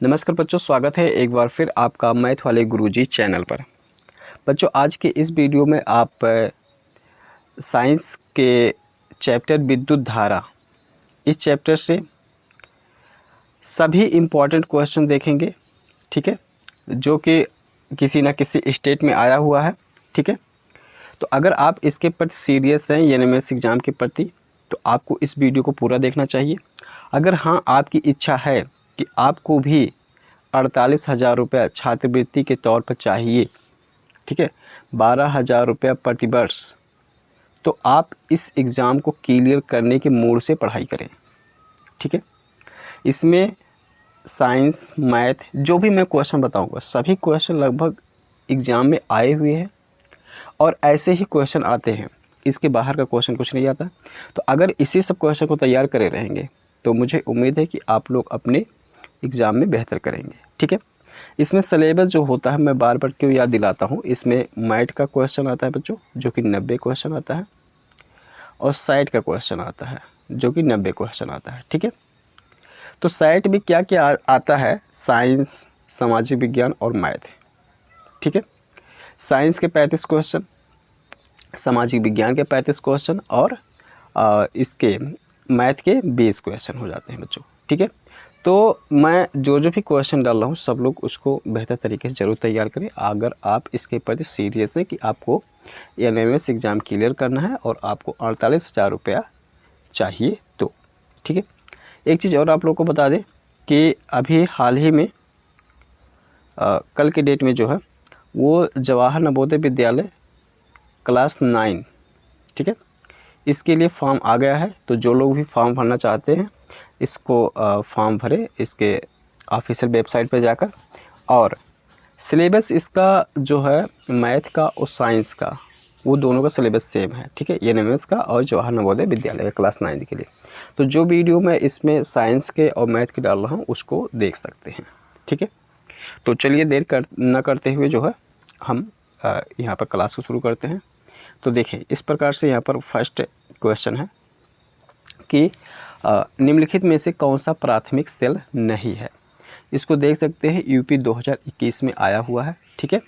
नमस्कार बच्चों, स्वागत है एक बार फिर आपका मैथ वाले गुरुजी चैनल पर। बच्चों, आज के इस वीडियो में आप साइंस के चैप्टर विद्युत धारा, इस चैप्टर से सभी इम्पॉर्टेंट क्वेश्चन देखेंगे। ठीक है, जो कि किसी न किसी स्टेट में आया हुआ है। ठीक है, तो अगर आप इसके प्रति सीरियस हैं यानी मैथ्स एग्ज़ाम के प्रति, तो आपको इस वीडियो को पूरा देखना चाहिए। अगर हाँ, आपकी इच्छा है कि आपको भी 48,000 रुपया छात्रवृत्ति के तौर पर चाहिए, ठीक है, 12,000 रुपया प्रतिवर्ष, तो आप इस एग्ज़ाम को क्लियर करने के मूड से पढ़ाई करें। ठीक है, इसमें साइंस, मैथ, जो भी मैं क्वेश्चन बताऊंगा, सभी क्वेश्चन लगभग एग्ज़ाम में आए हुए हैं और ऐसे ही क्वेश्चन आते हैं। इसके बाहर का क्वेश्चन कुछ नहीं आता। तो अगर इसी सब क्वेश्चन को तैयार करे रहेंगे तो मुझे उम्मीद है कि आप लोग अपने एग्ज़ाम में बेहतर करेंगे। ठीक है, इसमें सिलेबस जो होता है, मैं बार बार क्यों याद दिलाता हूँ, इसमें मैथ का क्वेश्चन आता है बच्चों जो कि 90 क्वेश्चन आता है, और साइट का क्वेश्चन आता है जो कि 90 क्वेश्चन आता है। ठीक है, तो साइट में क्या क्या आता है, साइंस, सामाजिक विज्ञान और मैथ। ठीक है, साइंस के 35 क्वेश्चन, सामाजिक विज्ञान के 35 क्वेश्चन और इसके मैथ के 20 क्वेश्चन हो जाते हैं बच्चों। ठीक है, तो मैं जो भी क्वेश्चन डाल रहा हूँ, सब लोग उसको बेहतर तरीके से ज़रूर तैयार करें। अगर आप इसके प्रति सीरियस हैं कि आपको एलएमएस एग्ज़ाम क्लियर करना है और आपको 48,000 रुपया चाहिए तो। ठीक है, एक चीज़ और आप लोग को बता दें कि अभी हाल ही में कल के डेट में जो है वो जवाहर नवोदय विद्यालय क्लास 9, ठीक है, इसके लिए फॉर्म आ गया है। तो जो लोग भी फॉर्म भरना चाहते हैं, इसको फॉर्म भरें इसके ऑफिशियल वेबसाइट पर जाकर। और सिलेबस इसका जो है मैथ का और साइंस का, वो दोनों का सिलेबस सेम है। ठीक है, एनएमएस का और जवाहर नवोदय विद्यालय का क्लास 9 के लिए। तो जो वीडियो मैं इसमें साइंस के और मैथ के डाल रहा हूँ उसको देख सकते हैं। ठीक है, तो चलिए देर न करते हुए जो है हम यहाँ पर क्लास को शुरू करते हैं। तो देखिए, इस प्रकार से यहाँ पर फर्स्ट क्वेश्चन है कि निम्नलिखित में से कौन सा प्राथमिक सेल नहीं है। इसको देख सकते हैं, यूपी 2021 में आया हुआ है। ठीक है,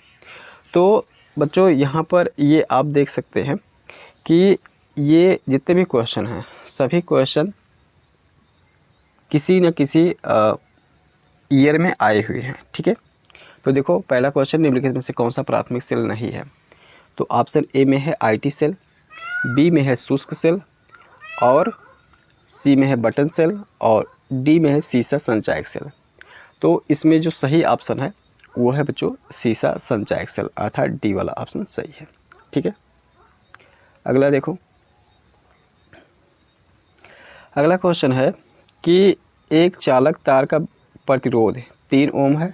तो बच्चों यहाँ पर ये आप देख सकते हैं कि ये जितने भी क्वेश्चन हैं, सभी क्वेश्चन किसी न किसी ईयर में आए हुए हैं। ठीक है, तो देखो, पहला क्वेश्चन, निम्नलिखित में से कौन सा प्राथमिक सेल नहीं है। तो ऑप्शन ए में है आईटी सेल, बी में है शुष्क सेल, और सी में है बटन सेल, और डी में है सीसा संचायक सेल। तो इसमें जो सही ऑप्शन है वो है बच्चों सीसा संचायक सेल, अर्थात डी वाला ऑप्शन सही है। ठीक है, अगला देखो, अगला क्वेश्चन है कि एक चालक तार का प्रतिरोध 3 ओम है,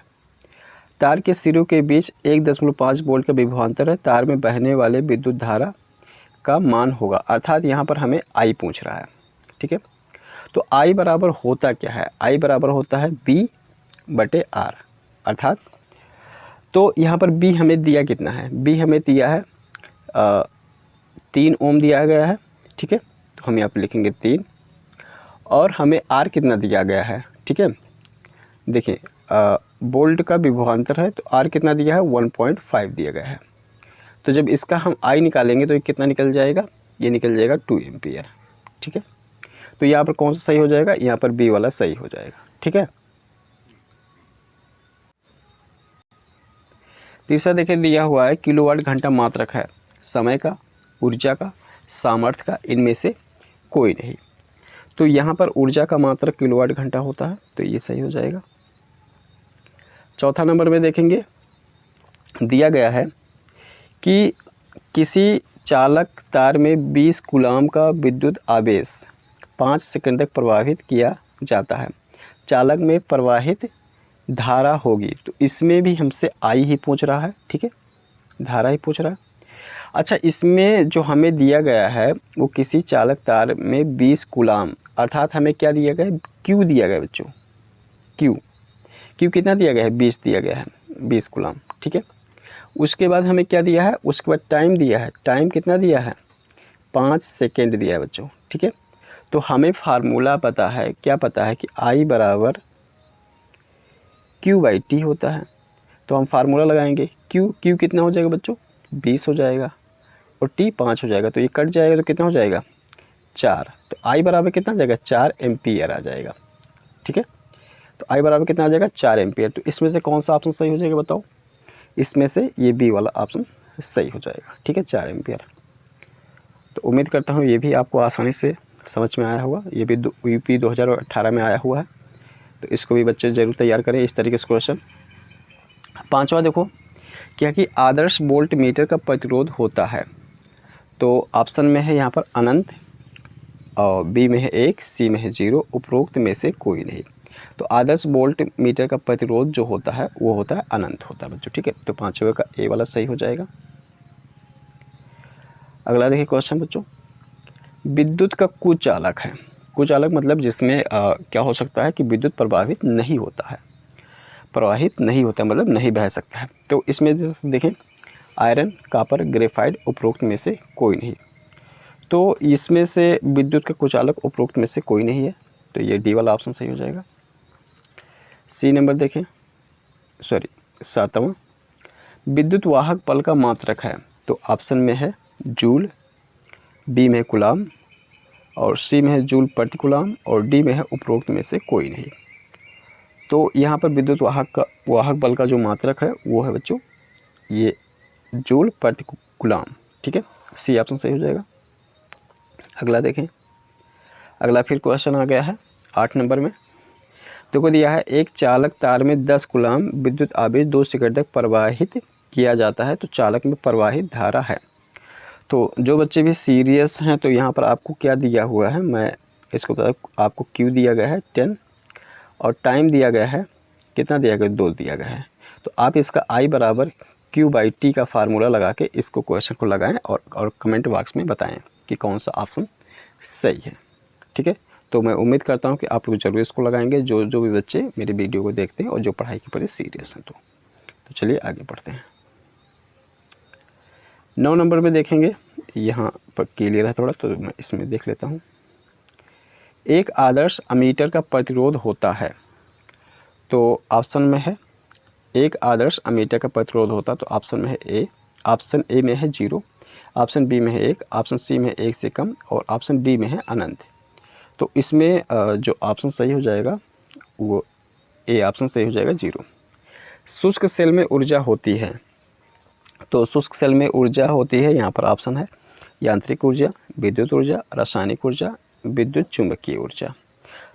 तार के सिरों के बीच 1.5 वोल्ट का विभवांतर है, तार में बहने वाले विद्युत धारा का मान होगा। अर्थात यहाँ पर हमें आई पूछ रहा है। ठीक है, तो आई बराबर होता क्या है, आई बराबर होता है B/R। अर्थात तो यहाँ पर B हमें दिया कितना है, B हमें दिया है 3 ओम दिया गया है। ठीक है, तो हम यहाँ पर लिखेंगे 3, और हमें R कितना दिया गया है। ठीक है, देखिए वोल्ट का विभवांतर है, तो R कितना दिया है 1.5 दिया गया है। तो जब इसका हम I निकालेंगे तो ये कितना निकल जाएगा, ये निकल जाएगा 2 एम्पियर। ठीक है, तो यहाँ पर कौन सा सही हो जाएगा, यहाँ पर बी वाला सही हो जाएगा। ठीक है, तीसरा देखिए दिया हुआ है किलोवाट घंटा मात्रक है, समय का, ऊर्जा का, सामर्थ्य का, इनमें से कोई नहीं। तो यहाँ पर ऊर्जा का मात्रक किलोवाट घंटा होता है, तो ये सही हो जाएगा। चौथा नंबर में देखेंगे, दिया गया है कि किसी चालक तार में 20 कूलाम का विद्युत आवेश 5 सेकंड तक प्रवाहित किया जाता है, चालक में प्रवाहित धारा होगी। तो इसमें भी हमसे आई ही पूछ रहा है। ठीक है, धारा ही पूछ रहा है। अच्छा, इसमें जो हमें दिया गया है वो किसी चालक तार में 20 कूलाम, अर्थात हमें क्या दिया गया है, क्यू दिया गया है बच्चों, क्यू कितना दिया गया है, 20 दिया गया है, 20 कूलाम। ठीक है, उसके बाद हमें क्या दिया है, उसके बाद टाइम दिया है, टाइम कितना दिया है, 5 सेकेंड दिया है बच्चों। ठीक है, तो हमें फार्मूला पता है, क्या पता है कि आई बराबर Q/T होता है। तो हम फार्मूला लगाएंगे, Q कितना हो जाएगा बच्चों, 20 हो जाएगा और T 5 हो जाएगा। तो ये कट जाएगा तो कितना हो जाएगा, 4। तो I बराबर कितना आ जाएगा, 4 एम्पियर आ जाएगा। ठीक है, तो I बराबर कितना आ जाएगा, 4 एम्पियर। तो इसमें से कौन सा ऑप्शन सही हो जाएगा बताओ, इसमें से ये बी वाला ऑप्शन सही हो जाएगा। ठीक है, 4 एम्पियर। तो उम्मीद करता हूँ ये भी आपको आसानी से समझ में आया होगा। ये भी UP 2018 में आया हुआ है, तो इसको भी बच्चे ज़रूर तैयार करें इस तरीके से क्वेश्चन। 5वां देखो क्या कि आदर्श वोल्ट मीटर का प्रतिरोध होता है। तो ऑप्शन में है यहाँ पर अनंत, और बी में है 1, सी में है 0, उपरोक्त में से कोई नहीं। तो आदर्श वोल्ट मीटर का प्रतिरोध जो होता है वो होता है अनंत होता है बच्चों। ठीक है, तो 5वें का ए वाला सही हो जाएगा। अगला देखिए क्वेश्चन बच्चों, विद्युत का कुचालक है। कुचालक मतलब जिसमें क्या हो सकता है कि विद्युत प्रवाहित नहीं होता है, प्रवाहित नहीं होता मतलब नहीं बह सकता है। तो इसमें देखें आयरन, कॉपर, ग्रेफाइट, उपरोक्त में से कोई नहीं। तो इसमें से विद्युत का कुचालक उपरोक्त में से कोई नहीं है, तो ये डी वाला ऑप्शन सही हो जाएगा। सी नंबर देखें, 7वां, विद्युत वाहक बल का मात्रक है। तो ऑप्शन में है जूल, बी में है कूलाम, और सी में है जूल प्रति कूलाम, और डी में है उपरोक्त में से कोई नहीं। तो यहाँ पर विद्युत वाहक बल का जो मात्रक है वो है बच्चों ये जूल प्रति कूलाम। ठीक है, सी ऑप्शन सही हो जाएगा। अगला देखें, अगला फिर क्वेश्चन आ गया है 8 नंबर में। देखो दिया है एक चालक तार में 10 कूलाम विद्युत आवेश 2 सेकंड तक प्रवाहित किया जाता है, तो चालक में प्रवाहित धारा है। तो जो बच्चे भी सीरियस हैं तो यहाँ पर आपको क्या दिया हुआ है, मैं इसको बता, आपको Q दिया गया है 10 और टाइम दिया गया है कितना दिया गया, 2 दिया गया है। तो आप इसका I बराबर Q/T का फार्मूला लगा के इसको क्वेश्चन को लगाएं और कमेंट बॉक्स में बताएं कि कौन सा ऑप्शन सही है। ठीक है, तो मैं उम्मीद करता हूं कि आप लोग जरूर इसको लगाएंगे, जो भी बच्चे मेरे वीडियो को देखते हैं और जो पढ़ाई के प्रति सीरियस हैं। तो चलिए आगे बढ़ते हैं। 9 नंबर में देखेंगे, यहाँ पर क्लियर है थोड़ा, तो मैं इसमें देख लेता हूँ। एक आदर्श अमीटर का प्रतिरोध होता है। तो ऑप्शन में है एक आदर्श अमीटर का प्रतिरोध होता, तो ऑप्शन में है ए, ऑप्शन ए में है 0, ऑप्शन बी में है 1, ऑप्शन सी में है 1 से कम, और ऑप्शन डी में है अनंत। तो इसमें जो ऑप्शन सही हो जाएगा वो ए ऑप्शन सही हो जाएगा 0। शुष्क सेल में ऊर्जा होती है। तो शुष्क सेल में ऊर्जा होती है, यहाँ पर ऑप्शन है यांत्रिक ऊर्जा, विद्युत ऊर्जा, रासायनिक ऊर्जा, विद्युत चुंबकीय ऊर्जा।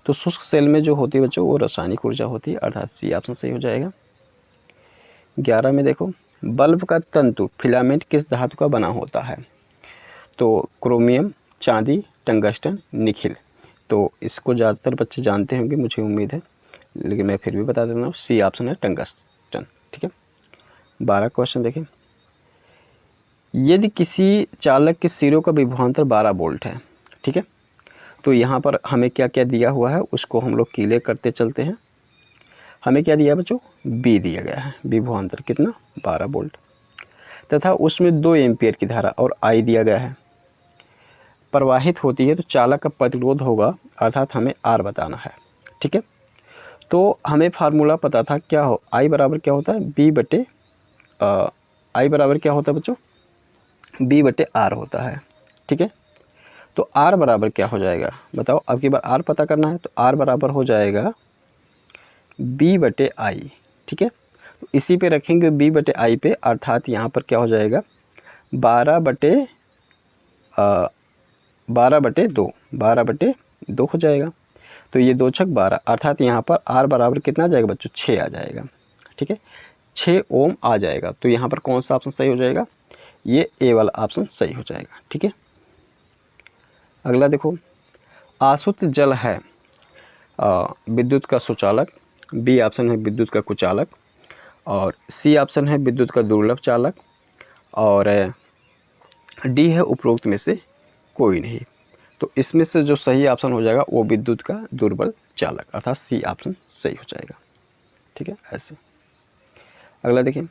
तो शुष्क सेल में जो होती है बच्चों वो रासायनिक ऊर्जा होती है, अर्थात सी ऑप्शन सही हो जाएगा। 11 में देखो, बल्ब का तंतु फिलामेंट किस धातु का बना होता है। तो क्रोमियम, चांदी, टंगस्टन, निकिल। तो इसको ज़्यादातर बच्चे जानते होंगे मुझे उम्मीद है, लेकिन मैं फिर भी बता देता हूँ, सी ऑप्शन है टंगस्टन। ठीक है, 12 क्वेश्चन देखें। यदि किसी चालक के सिरों का विभवांतर 12 वोल्ट है, ठीक है, तो यहाँ पर हमें क्या क्या दिया हुआ है उसको हम लोग क्लियर करते चलते हैं। हमें क्या दिया बच्चों, बी दिया गया है, विभवांतर कितना 12 वोल्ट, तथा उसमें 2 एम्पियर की धारा और आई दिया गया है प्रवाहित होती है। तो चालक का प्रतिरोध होगा, अर्थात हमें आर बताना है। ठीक है, तो हमें फार्मूला पता था क्या हो, आई बराबर क्या होता है, बी बटे आई बराबर क्या होता है बच्चों, बी बटे आर होता है। ठीक है, तो आर बराबर क्या हो जाएगा बताओ, अब की बार आर पता करना है, तो आर बराबर हो जाएगा बी बटे आई। ठीक है, तो इसी पे रखेंगे बी बटे आई पे, अर्थात यहाँ पर क्या हो जाएगा 12 बटे 2 हो जाएगा। तो ये 2 छक 12, अर्थात यहाँ पर आर बराबर कितना आ जाएगा बच्चों, 6 आ जाएगा। ठीक है, 6 ओम आ जाएगा। तो यहाँ पर कौन सा ऑप्शन सही हो जाएगा, ये ए वाला ऑप्शन सही हो जाएगा। ठीक है, अगला देखो, आसुत जल है विद्युत का सुचालक, बी ऑप्शन है विद्युत का कुचालक, और सी ऑप्शन है विद्युत का दुर्लभ चालक, और डी है उपरोक्त में से कोई नहीं। तो इसमें से जो सही ऑप्शन हो जाएगा वो विद्युत का दुर्बल चालक, अर्थात सी ऑप्शन सही हो जाएगा। ठीक है, ऐसे। अगला देखिए,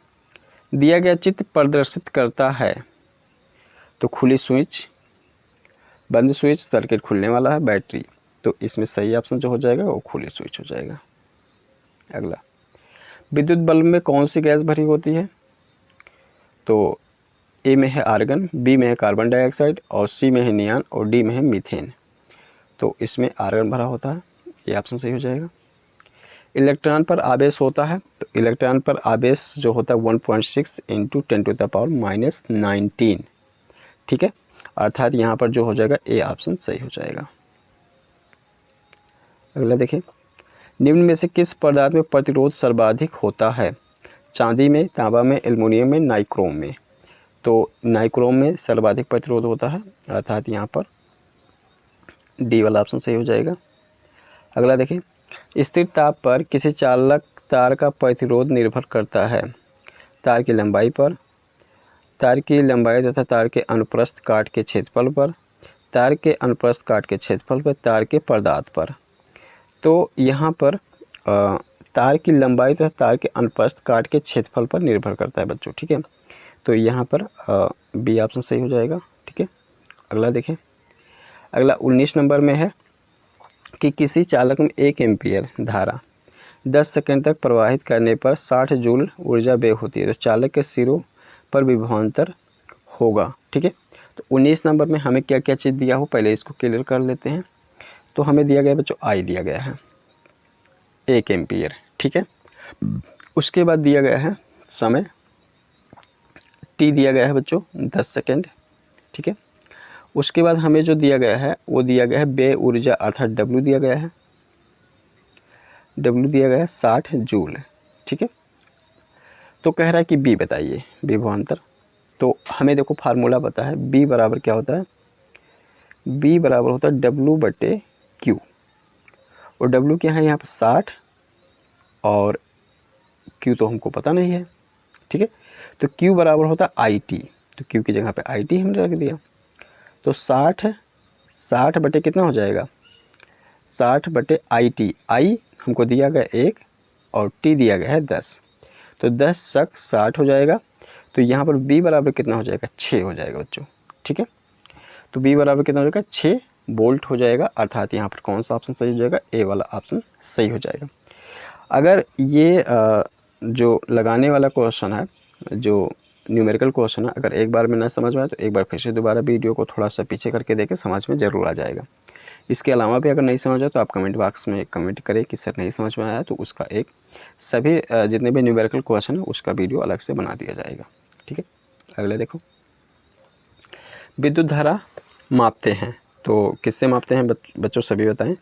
दिया गया चित्र प्रदर्शित करता है। तो खुली स्विच, बंद स्विच, सर्किट खुलने वाला है, बैटरी। तो इसमें सही ऑप्शन जो हो जाएगा वो खुली स्विच हो जाएगा। अगला, विद्युत बल्ब में कौन सी गैस भरी होती है? तो ए में है आर्गन, बी में है कार्बन डाइऑक्साइड और सी में है नियॉन और डी में है मीथेन। तो इसमें आर्गन भरा होता है, ये ऑप्शन सही हो जाएगा। इलेक्ट्रॉन पर आवेश होता है, तो इलेक्ट्रॉन पर आवेश जो होता है 1.6 × 10⁻⁹ ठीक है, अर्थात यहाँ पर जो हो जाएगा ए ऑप्शन सही हो जाएगा। अगला देखिए, निम्न में से किस पदार्थ में प्रतिरोध सर्वाधिक होता है? चांदी में, तांबा में, एल्युमिनियम में, नाइक्रोम में। तो नाइक्रोम में सर्वाधिक प्रतिरोध होता है, अर्थात यहाँ पर डी वाला ऑप्शन सही हो जाएगा। अगला देखिए, स्थिर ताप पर किसी चालक तार का प्रतिरोध निर्भर करता है? तार की लंबाई पर, तार की लंबाई तथा तार के अनुप्रस्थ काट के क्षेत्रफल पर, तार के अनुप्रस्थ काट के क्षेत्रफल पर, तार के पदार्थ पर। तो यहाँ पर तार की लंबाई तथा तार के अनुप्रस्थ काट के क्षेत्रफल पर निर्भर करता है बच्चों, ठीक है। तो यहाँ पर बी ऑप्शन सही हो जाएगा, ठीक है। अगला देखें, अगला 19 नंबर में है कि किसी चालक में 1 एम्पीयर धारा 10 सेकंड तक प्रवाहित करने पर 60 जूल ऊर्जा व्यय होती है, तो चालक के सिरों पर विभवांतर होगा, ठीक है। तो 19 नंबर में हमें क्या क्या चीज़ दिया हो, पहले इसको क्लियर कर लेते हैं। तो हमें दिया गया बच्चों आई दिया गया है 1 एम्पीयर, ठीक है। उसके बाद दिया गया है समय, टी दिया गया है बच्चों 10 सेकंड, ठीक है। उसके बाद हमें जो दिया गया है वो दिया गया है व्यय ऊर्जा, अर्थात डब्ल्यू दिया गया है, डब्ल्यू दिया गया है 60 जूल, ठीक है। तो कह रहा है कि बी बताइए विभवांतर। तो हमें देखो फार्मूला पता है, बी बराबर क्या होता है, बी बराबर होता है W/Q, और डब्ल्यू क्या है यहाँ पर 60 और Q तो हमको पता नहीं है, ठीक है। तो Q बराबर होता है IT, तो Q की जगह पे IT हमने रख दिया। तो 60 बटे कितना हो जाएगा, 60 बटे IT, I हमको दिया गया 1 और T दिया गया है 10, तो 10 सक 60 हो जाएगा। तो यहाँ पर B बराबर कितना हो जाएगा, 6 हो जाएगा बच्चों, ठीक है। तो B बराबर कितना हो जाएगा, 6 वोल्ट हो जाएगा, अर्थात यहाँ पर कौन सा ऑप्शन सही हो जाएगा, ए वाला ऑप्शन सही हो जाएगा। अगर ये जो लगाने वाला क्वेश्चन है, जो न्यूमेरिकल क्वेश्चन है, अगर एक बार में ना समझ में आए तो एक बार फिर से दोबारा वीडियो को थोड़ा सा पीछे करके देखें, समझ में ज़रूर आ जाएगा। इसके अलावा भी अगर नहीं समझ आए तो आप कमेंट बॉक्स में कमेंट करें कि सर नहीं समझ में आया, तो उसका एक सभी जितने भी न्यूमेरिकल क्वेश्चन है उसका वीडियो अलग से बना दिया जाएगा, ठीक है। अगले देखो, विद्युत धारा मापते हैं तो किससे मापते हैं बच्चों, सभी बताएं।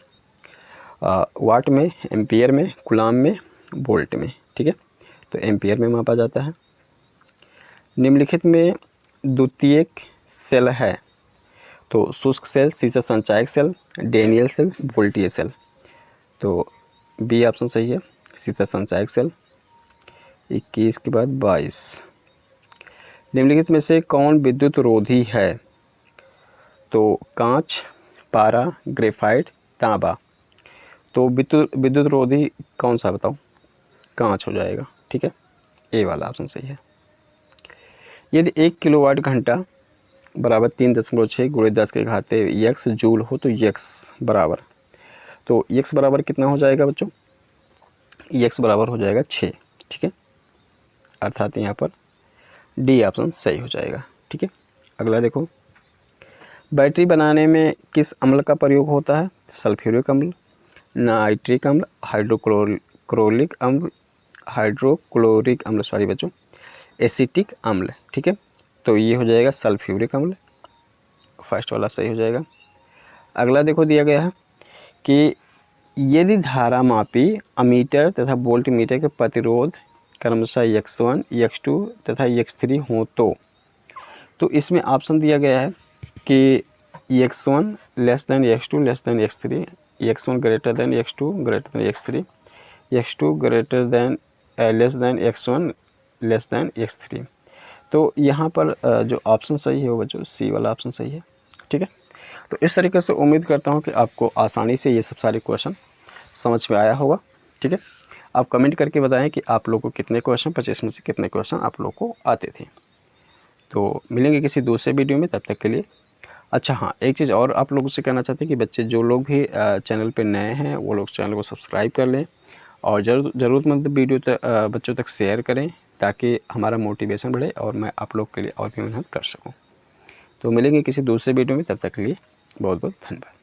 वाट में, एम्पियर में, कूलाम में, वोल्ट में, ठीक है। तो एम्पियर में मापा जाता है। निम्नलिखित में द्वितीयक सेल है, तो शुष्क सेल, सीसा संचायक सेल, डेनियल सेल, वोल्टीय सेल। तो बी ऑप्शन सही है, सीसा संचायक सेल। 21 के बाद 22, निम्नलिखित में से कौन विद्युत रोधी है? तो कांच, पारा, ग्रेफाइट, तांबा। तो विद्युत रोधी कौन सा बताओ, कांच हो जाएगा, ठीक है, ए वाला ऑप्शन सही है। यदि 1 किलोवाट घंटा बराबर 3.6 × 10⁻⁻x जूल हो तो x बराबर, तो x बराबर कितना हो जाएगा बच्चों, x बराबर हो जाएगा 6, ठीक है, अर्थात यहाँ पर डी ऑप्शन सही हो जाएगा, ठीक है। अगला देखो, बैटरी बनाने में किस अम्ल का प्रयोग होता है? सल्फ्यूरिक अम्ल, नाइट्रिक अम्ल, हाइड्रोक्लोरिक अम्ल सॉरी बच्चों, एसिटिक अम्ल, ठीक है। तो ये हो जाएगा सल्फ्यूरिक अम्ल, फर्स्ट वाला सही हो जाएगा। अगला देखो, दिया गया है कि यदि धारा मापी अमीटर तथा वोल्ट मीटर के प्रतिरोध क्रमशः x1, x2 तथा x3 हो तो इसमें ऑप्शन दिया गया है कि x1 < x2 < x3, x1 > x2 > x3, x2 x1 x3। तो यहाँ पर जो ऑप्शन सही है वो बच्चों सी वाला ऑप्शन सही है, ठीक है। तो इस तरीके से उम्मीद करता हूँ कि आपको आसानी से ये सब सारे क्वेश्चन समझ में आया होगा, ठीक है। आप कमेंट करके बताएं कि आप लोगों को कितने क्वेश्चन 25 में से कितने क्वेश्चन आप लोगों को आते थे। तो मिलेंगे किसी दूसरे वीडियो में, तब तक के लिए अच्छा हाँ, एक चीज़ और आप लोगों से कहना चाहते हैं कि बच्चे जो लोग भी चैनल पे नए हैं वो लोग चैनल को सब्सक्राइब कर लें और ज़रूरतमंद वीडियो बच्चों तक शेयर करें ताकि हमारा मोटिवेशन बढ़े और मैं आप लोग के लिए और भी मेहनत कर सकूं। तो मिलेंगे किसी दूसरे वीडियो में, तब तक के लिए बहुत बहुत धन्यवाद।